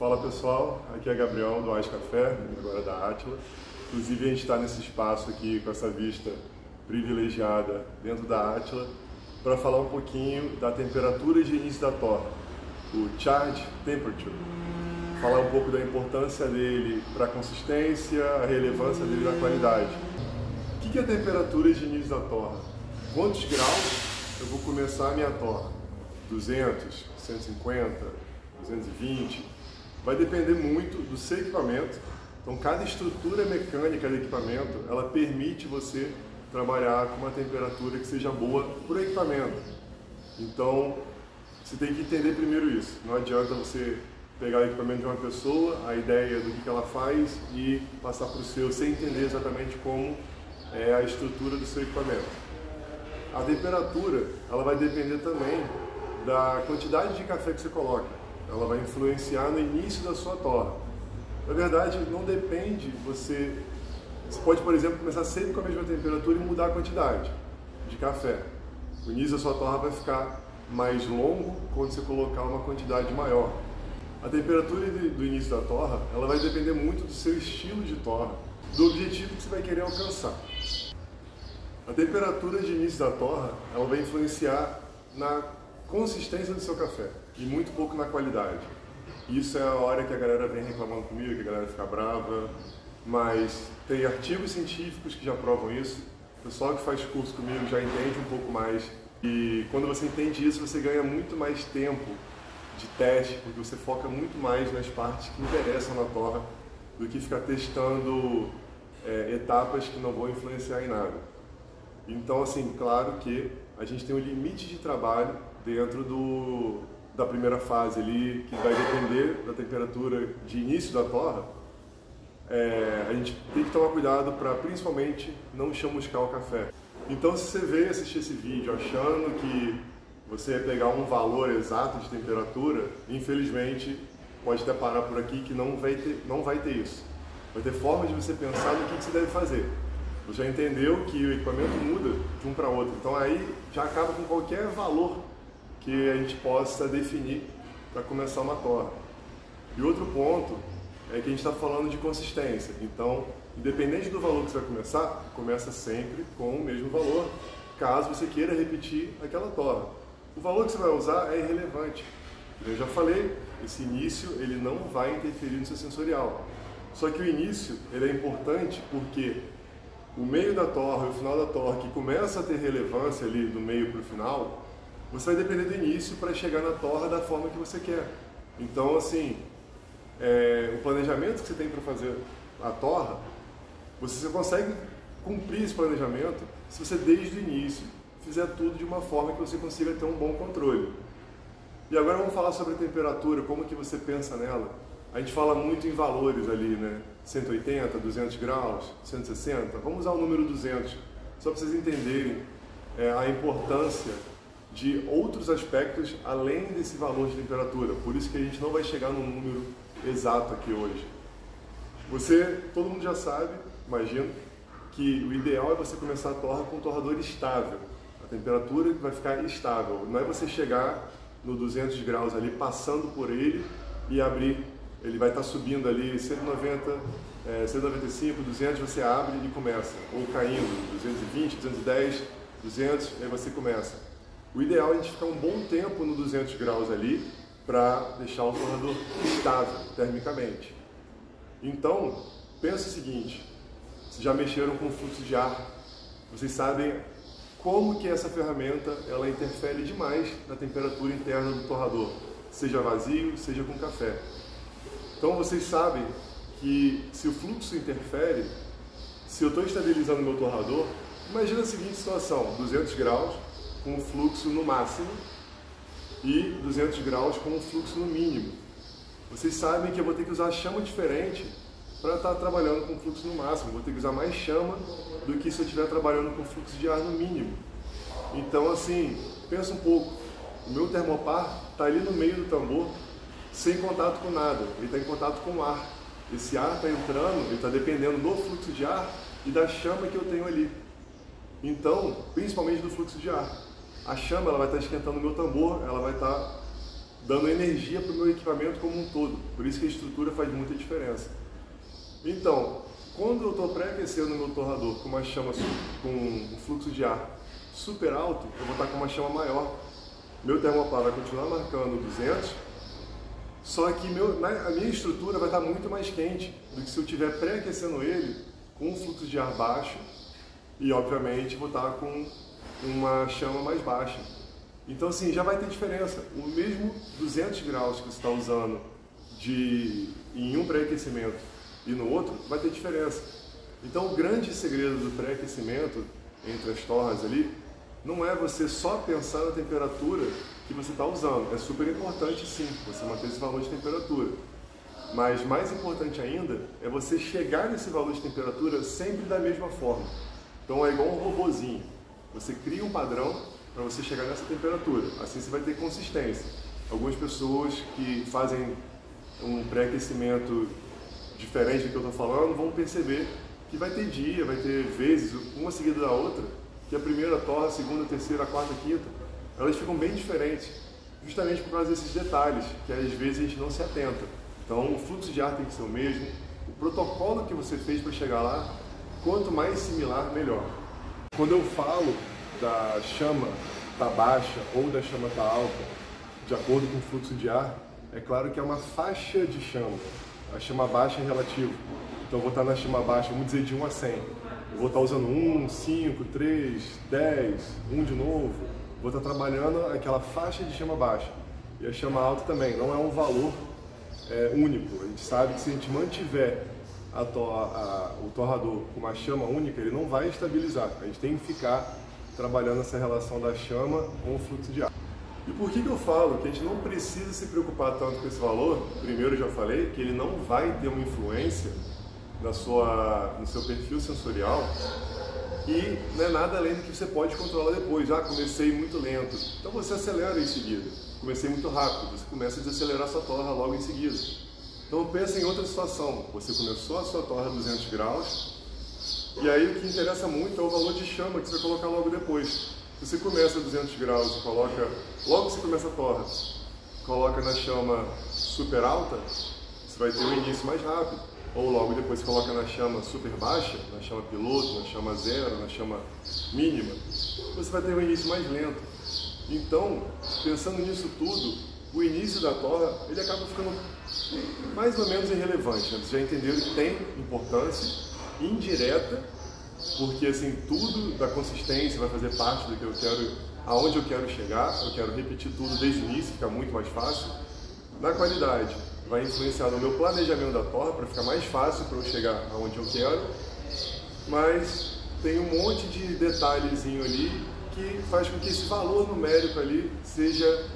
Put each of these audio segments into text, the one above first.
Fala pessoal, aqui é Gabriel do Ais Café, agora da Átila. Inclusive a gente está nesse espaço aqui com essa vista privilegiada dentro da Átila para falar um pouquinho da temperatura de início da torra, o charge temperature. Falar um pouco da importância dele para a consistência, a relevância dele na qualidade. O que é a temperatura de início da torra? Quantos graus eu vou começar a minha torra? 200, 150, 220? Vai depender muito do seu equipamento. Então, cada estrutura mecânica do equipamento, ela permite você trabalhar com uma temperatura que seja boa para o equipamento. Então, você tem que entender primeiro isso. Não adianta você pegar o equipamento de uma pessoa, a ideia do que ela faz e passar para o seu sem entender exatamente como é a estrutura do seu equipamento. A temperatura, ela vai depender também da quantidade de café que você coloca. Ela vai influenciar no início da sua torra. Na verdade, não depende, você pode, por exemplo, começar sempre com a mesma temperatura e mudar a quantidade de café. O início da sua torra vai ficar mais longo quando você colocar uma quantidade maior. A temperatura do início da torra, ela vai depender muito do seu estilo de torra, do objetivo que você vai querer alcançar. A temperatura de início da torra, ela vai influenciar na consistência do seu café e muito pouco na qualidade. Isso é a hora que a galera vem reclamando comigo, que a galera fica brava, mas tem artigos científicos que já provam isso. O pessoal que faz curso comigo já entende um pouco mais e quando você entende isso, você ganha muito mais tempo de teste, porque você foca muito mais nas partes que interessam na torra do que ficar testando etapas que não vão influenciar em nada. Então, assim, claro que a gente tem um limite de trabalho dentro da primeira fase ali, que vai depender da temperatura de início da torra. A gente tem que tomar cuidado para, principalmente, não chamuscar o café. Então, se você veio assistir esse vídeo achando que você ia pegar um valor exato de temperatura, infelizmente, pode até parar por aqui que não vai ter isso. Vai ter forma de você pensar no que você deve fazer. Você já entendeu que o equipamento muda de um para outro, então aí já acaba com qualquer valor que a gente possa definir para começar uma torra. E outro ponto é que a gente está falando de consistência, então independente do valor que você vai começar, começa sempre com o mesmo valor, caso você queira repetir aquela torra. O valor que você vai usar é irrelevante. Eu já falei, esse início ele não vai interferir no seu sensorial. Só que o início ele é importante porque o meio da torra e o final da torra, que começa a ter relevância ali do meio para o final, você vai depender do início para chegar na torra da forma que você quer. Então, assim, o planejamento que você tem para fazer a torra, você consegue cumprir esse planejamento se você, desde o início, fizer tudo de uma forma que você consiga ter um bom controle. E agora vamos falar sobre a temperatura, como que você pensa nela. A gente fala muito em valores ali, né? 180, 200 graus, 160. Vamos usar o número 200, só para vocês entenderem a importância de outros aspectos além desse valor de temperatura. Por isso que a gente não vai chegar no número exato aqui hoje. Todo mundo já sabe, imagino, que o ideal é você começar a torra com um torrador estável. A temperatura vai ficar estável. Não é você chegar no 200 graus ali, passando por ele e abrir. Ele vai estar subindo ali 190, 195, 200, você abre e começa. Ou caindo, 220, 210, 200, aí você começa. O ideal é a gente ficar um bom tempo no 200 graus ali para deixar o torrador estável termicamente. Então, pensa o seguinte, vocês já mexeram com o fluxo de ar, vocês sabem como que essa ferramenta ela interfere demais na temperatura interna do torrador, seja vazio, seja com café. Então vocês sabem que se o fluxo interfere, se eu estou estabilizando meu torrador, imagina a seguinte situação, 200 graus com o fluxo no máximo e 200 graus com o fluxo no mínimo. Vocês sabem que eu vou ter que usar chama diferente para estar trabalhando com fluxo no máximo, vou ter que usar mais chama do que se eu estiver trabalhando com fluxo de ar no mínimo. Então assim, pensa um pouco, o meu termopar está ali no meio do tambor, sem contato com nada, ele está em contato com o ar. Esse ar está entrando, ele está dependendo do fluxo de ar e da chama que eu tenho ali. Então, principalmente do fluxo de ar. A chama ela vai estar esquentando o meu tambor, ela vai estar dando energia para o meu equipamento como um todo. Por isso que a estrutura faz muita diferença. Então, quando eu estou pré-aquecendo o meu torrador com uma chama com um fluxo de ar super alto, eu vou estar com uma chama maior. Meu termopar vai continuar marcando 200, só que a minha estrutura vai estar muito mais quente do que se eu estiver pré-aquecendo ele com um fluxo de ar baixo e, obviamente, vou estar com uma chama mais baixa. Então, assim, já vai ter diferença. O mesmo 200 graus que você está usando em um pré-aquecimento e no outro, vai ter diferença. Então, o grande segredo do pré-aquecimento entre as torras ali não é você só pensar na temperatura que você está usando. É super importante, sim, você manter esse valor de temperatura. Mas mais importante ainda é você chegar nesse valor de temperatura sempre da mesma forma. Então, é igual um robozinho. Você cria um padrão para você chegar nessa temperatura. Assim você vai ter consistência. Algumas pessoas que fazem um pré-aquecimento diferente do que eu estou falando vão perceber que vai ter dia, vai ter vezes, uma seguida da outra, que a primeira torra, a segunda, a terceira, a quarta, a quinta, elas ficam bem diferentes, justamente por causa desses detalhes, que às vezes a gente não se atenta. Então o fluxo de ar tem que ser o mesmo, o protocolo que você fez para chegar lá, quanto mais similar, melhor. Quando eu falo da chama tá baixa ou da chama tá alta, de acordo com o fluxo de ar, é claro que é uma faixa de chama. A chama baixa é relativa. Então eu vou estar na chama baixa, vamos dizer de 1 a 100. Eu vou estar usando 1, 5, 3, 10, 1 de novo. Vou estar trabalhando aquela faixa de chama baixa. E a chama alta também, não é um valor único. A gente sabe que se a gente mantiver o torrador com uma chama única, ele não vai estabilizar. A gente tem que ficar trabalhando essa relação da chama com o fluxo de ar. E por que eu falo que a gente não precisa se preocupar tanto com esse valor? Primeiro, eu já falei que ele não vai ter uma influência no seu perfil sensorial e não é nada além do que você pode controlar depois. Comecei muito lento, então você acelera em seguida. Comecei muito rápido, você começa a desacelerar sua torra logo em seguida. Então pensa em outra situação, você começou a sua torra a 200 graus e aí o que interessa muito é o valor de chama que você vai colocar logo depois. Se você começa a 200 graus e coloca, logo que você começa a torra, coloca na chama super alta, você vai ter um início mais rápido. Ou logo depois coloca na chama super baixa, na chama piloto, na chama zero, na chama mínima, você vai ter um início mais lento. Então, pensando nisso tudo, o início da torra, ele acaba ficando mais ou menos irrelevante. Né? Vocês já entenderam que tem importância indireta, porque assim, tudo da consistência vai fazer parte do que eu quero, aonde eu quero chegar, eu quero repetir tudo desde o início, fica muito mais fácil. Na qualidade, vai influenciar no meu planejamento da torra, para ficar mais fácil para eu chegar aonde eu quero, mas tem um monte de detalhezinho ali que faz com que esse valor numérico ali seja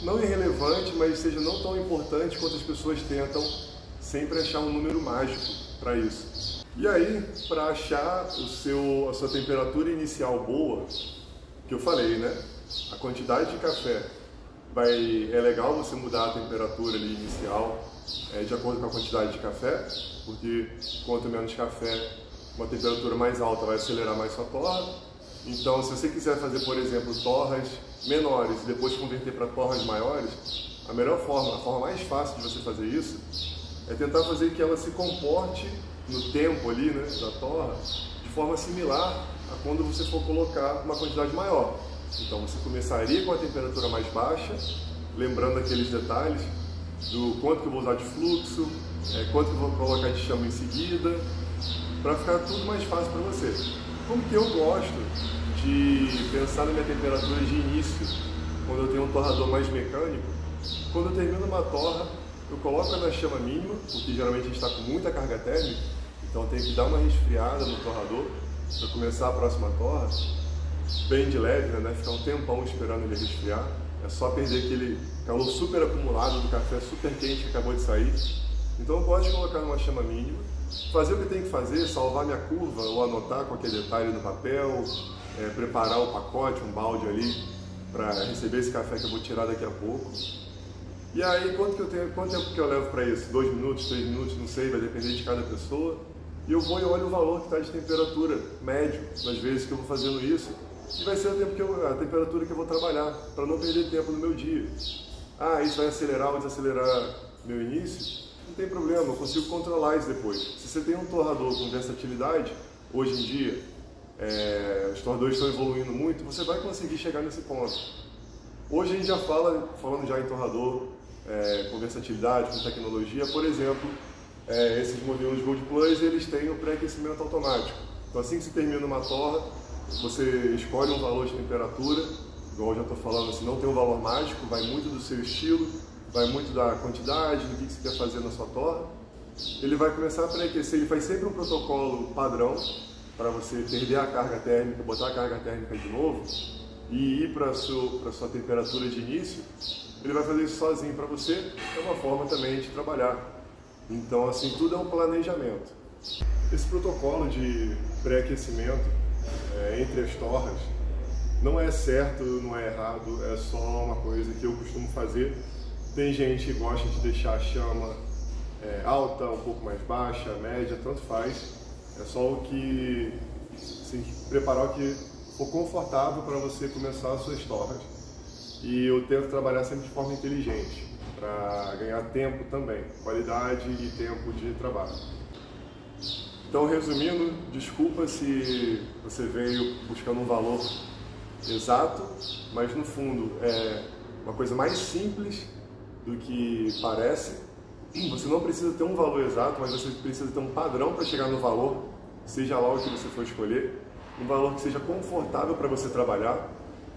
não irrelevante, mas seja não tão importante quanto as pessoas tentam sempre achar um número mágico para isso. E aí, para achar a sua temperatura inicial boa, que eu falei, né? A quantidade de café é legal você mudar a temperatura ali inicial de acordo com a quantidade de café, porque quanto menos café, uma temperatura mais alta vai acelerar mais sua torra. Então, se você quiser fazer, por exemplo, torras menores e depois converter para torras maiores, a melhor forma, a forma mais fácil de você fazer isso é tentar fazer que ela se comporte no tempo ali, né, da torra, de forma similar a quando você for colocar uma quantidade maior. Então você começaria com a temperatura mais baixa, lembrando aqueles detalhes do quanto que eu vou usar de fluxo, quanto que eu vou colocar de chama em seguida, para ficar tudo mais fácil para você. Como que eu gosto de pensar na minha temperatura de início, quando eu tenho um torrador mais mecânico, quando eu termino uma torra, eu coloco na chama mínima, porque geralmente a gente está com muita carga térmica, então eu tenho que dar uma resfriada no torrador para começar a próxima torra, bem de leve, né? Ficar um tempão esperando ele resfriar. É só perder aquele calor super acumulado do café super quente que acabou de sair. Então eu gosto de colocar numa chama mínima, fazer o que eu tenho que fazer, salvar minha curva ou anotar qualquer detalhe no papel, preparar o pacote, um balde ali para receber esse café que eu vou tirar daqui a pouco. E aí, quanto tempo que eu levo para isso? 2 minutos, 3 minutos, não sei, vai depender de cada pessoa. E eu vou e olho o valor que está de temperatura médio nas vezes que eu vou fazendo isso. E vai ser a temperatura que eu vou trabalhar, para não perder tempo no meu dia. isso vai acelerar ou desacelerar meu início? Não tem problema, eu consigo controlar isso depois. Se você tem um torrador com versatilidade, hoje em dia, os torradores estão evoluindo muito, você vai conseguir chegar nesse ponto. Hoje a gente já falando já em torrador com versatilidade, com tecnologia, por exemplo, esses modelos Gold Plus, eles têm o pré-aquecimento automático. Então assim que você termina uma torra, você escolhe um valor de temperatura, igual eu já estou falando, assim, não tem um valor mágico, vai muito do seu estilo, vai muito da quantidade, do que você quer fazer na sua torra. Ele vai começar a pré-aquecer, ele faz sempre um protocolo padrão para você perder a carga térmica, botar a carga térmica de novo e ir para a sua temperatura de início. Ele vai fazer isso sozinho para você, é uma forma também de trabalhar. Então, assim, tudo é um planejamento. Esse protocolo de pré-aquecimento entre as torras não é certo, não é errado, é só uma coisa que eu costumo fazer. Tem gente que gosta de deixar a chama alta, um pouco mais baixa, média, tanto faz. É só o que, assim, preparar o que for confortável para você começar as suas torras. E eu tento trabalhar sempre de forma inteligente, para ganhar tempo também, qualidade e tempo de trabalho. Então, resumindo, desculpa se você veio buscando um valor exato, mas no fundo é uma coisa mais simples do que parece. Você não precisa ter um valor exato, mas você precisa ter um padrão para chegar no valor, seja lá o que você for escolher, um valor que seja confortável para você trabalhar,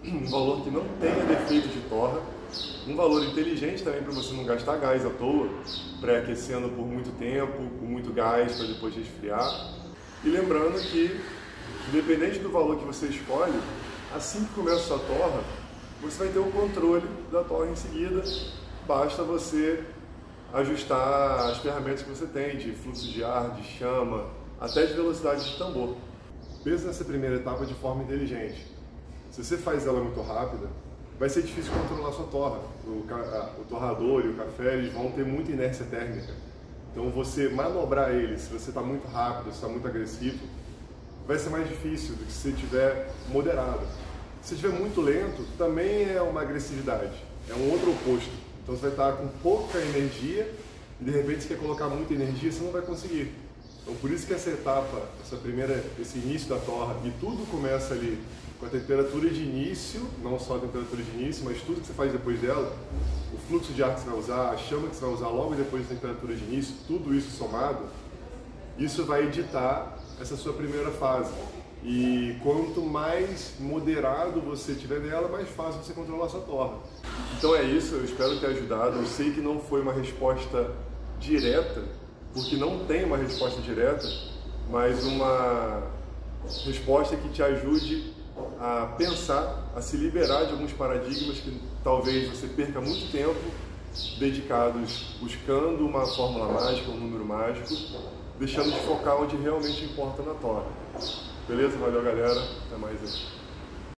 um valor que não tenha defeito de torra, um valor inteligente também para você não gastar gás à toa, pré-aquecendo por muito tempo, com muito gás para depois resfriar. E lembrando que, independente do valor que você escolhe, assim que começa a sua torra, você vai ter o controle da torra em seguida, basta você ajustar as ferramentas que você tem, de fluxo de ar, de chama, até de velocidade de tambor. Pensa nessa primeira etapa de forma inteligente. Se você faz ela muito rápida, vai ser difícil controlar a sua torra. O torrador e o café, eles vão ter muita inércia térmica. Então você manobrar eles, se você está muito rápido, se está muito agressivo, vai ser mais difícil do que se você estiver moderado. Se estiver muito lento, também é uma agressividade, é um outro oposto. Então você vai estar com pouca energia e de repente você quer colocar muita energia, você não vai conseguir. Então por isso que essa etapa, esse início da torra, e tudo começa ali com a temperatura de início, não só a temperatura de início, mas tudo que você faz depois dela, o fluxo de ar que você vai usar, a chama que você vai usar logo depois da temperatura de início, tudo isso somado, isso vai editar essa sua primeira fase. E quanto mais moderado você tiver nela, mais fácil você controlar a sua torra. Então é isso, eu espero ter ajudado. Eu sei que não foi uma resposta direta, porque não tem uma resposta direta, mas uma resposta que te ajude a pensar, a se liberar de alguns paradigmas que talvez você perca muito tempo dedicados buscando uma fórmula mágica, um número mágico, deixando de focar onde realmente importa na torra. Beleza? Valeu, galera. Até mais aí.